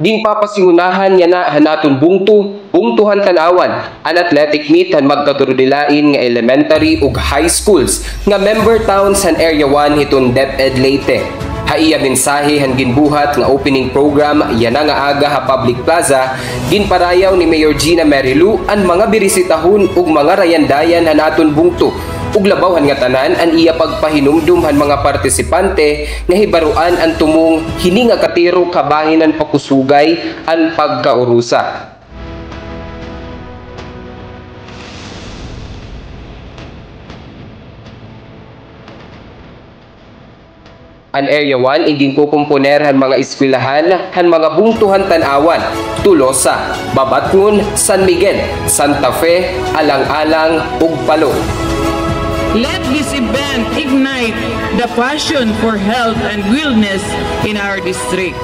ginpapasingunahan niya na hanaton bungtuhan tanawan an athletic meet han magkaturudilain nga elementary ug high schools nga member towns han Area 1 hitong DepEd Leyte. Haiya mensahe han ginbuhat nga opening program yana nga aga ha public plaza ginparayaw ni Mayor Gina Merilu ang mga birisitahon ug mga rayandayan hanaton bungto ug labawhan nga tanan an iya pagpahinumdum han mga partisipante nga hibaruan ang tumong hini nga katiro kabahinan pakusugay ang pagkaurusa. An Area 1 ingin kukumponer han mga eskwelahan han mga bungtuhan tanawan, Tulosa, Babatngon, San Miguel, Santa Fe, Alang-alang ug Palo. Let this event ignite the passion for health and wellness in our district.